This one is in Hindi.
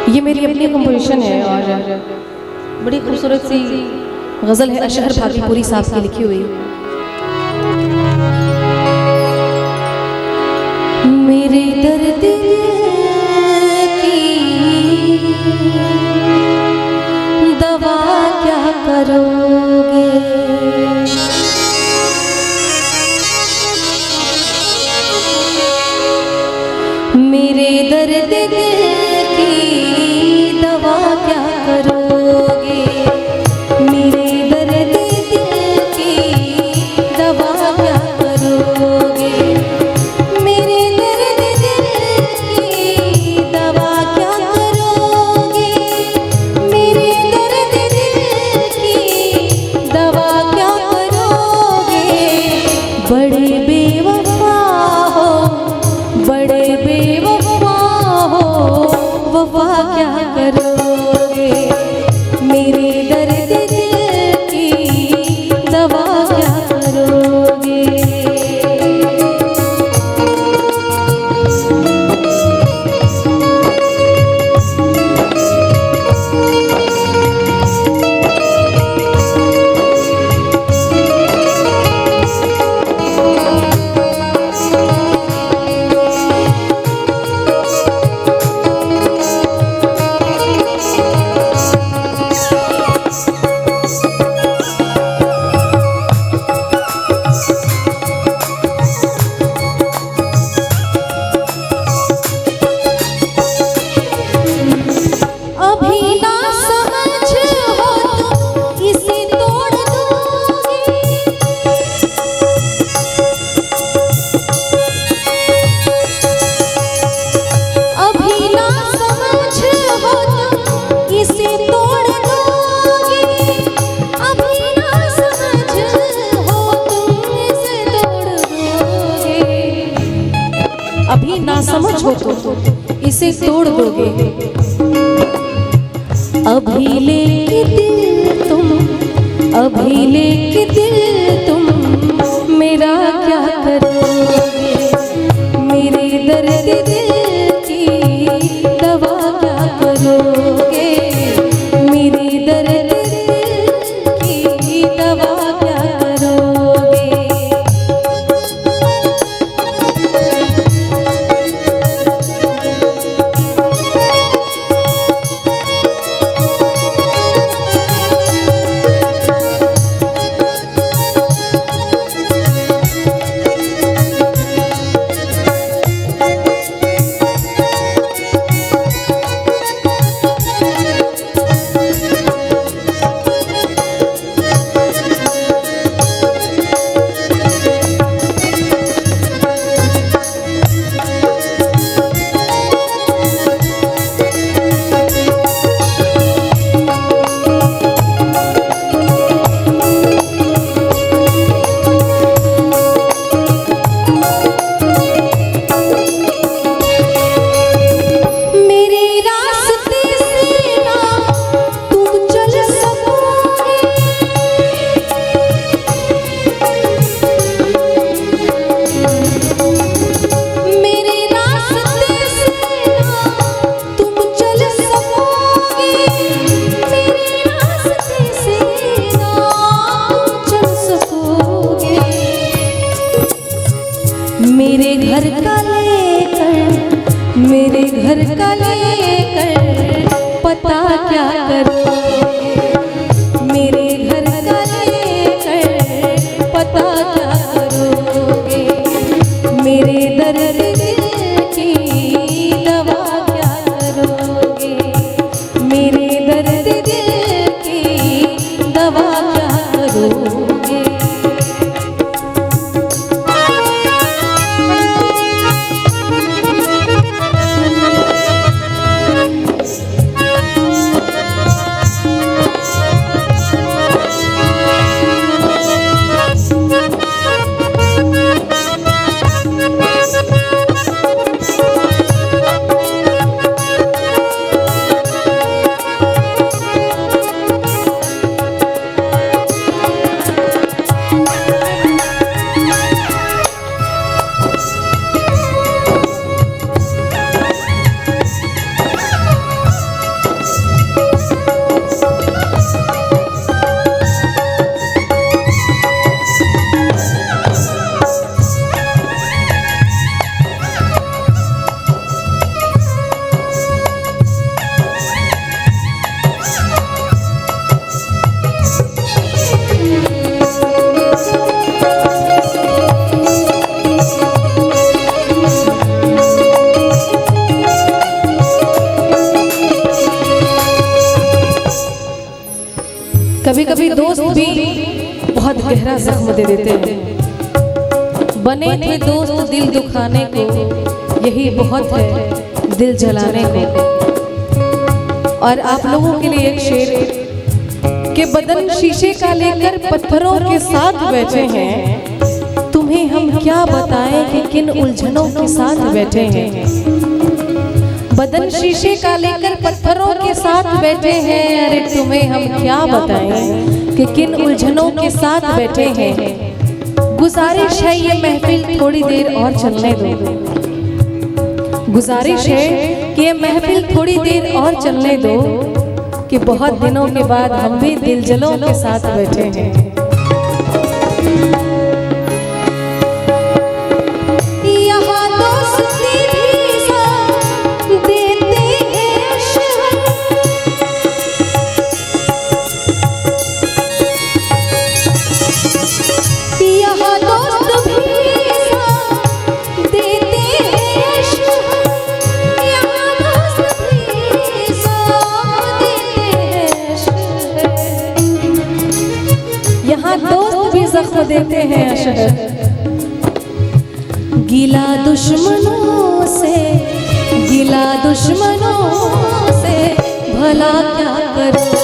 ये मेरी अपनी कंपोजिशन है और बड़ी खूबसूरत सी गज़ल है अशहर भागलपुरी साहब की लिखी हुई। मेरे दर्द की दवा क्या करोगे, मेरे दर्द की दवा क्या करोगे, मेरे दर्द की दवा क्या करोगे, मेरे दर्द की दवा क्या करोगे, मेरे दर्द की दवा क्या करोगे। बड़े बेवफा हो, बड़े बेवफा हो, वफा क्या करोगे, मेरे दर्द की दवा क्या करोगे। अभी ना समझ हो तो इसे तोड़ दोगे, अभी लेके दिल तुम, अभी लेके दिल तुम मेरा क्या करोगे, मेरे दर्द की दवा क्या करोगे, मेरे दर्द की दवा क्या करोगे। मेरे घर का लेकर, मेरे घर का लेकर पता क्या करोगे, मेरे घर का लेकर पता क्या करोगे, मेरे दर्द की दवा क्या करोगे, मेरे दर्द की दवा क्या करोगे। कभी कभी दोस्त भी बहुत गहरा जख्म दे देते हैं। बने थे दोस्त दिल दुखाने को, यही बहुत है दिल जलाने को। और आप लोगों के लिए एक शेर के बदन शीशे का लेकर पत्थरों के साथ बैठे हैं, तुम्हें हम क्या बताएं कि किन उलझनों के साथ बैठे हैं। बदन शीशे का लेकर पत्थरों के साथ बैठे हैं, अरे तुम्हें हम क्या बताएं कि किन उलझनों के साथ बैठे हैं। गुजारिश है ये महफिल थोड़ी देर और चलने दो, गुजारिश है कि ये महफिल थोड़ी देर और चलने दो, कि बहुत दिनों के बाद हम भी दिलजलों के साथ बैठे हैं। दोस्त भी जख्म देते हैं अशहर। गिला दुश्मनों से, गिला दुश्मनों से भला क्या करूं।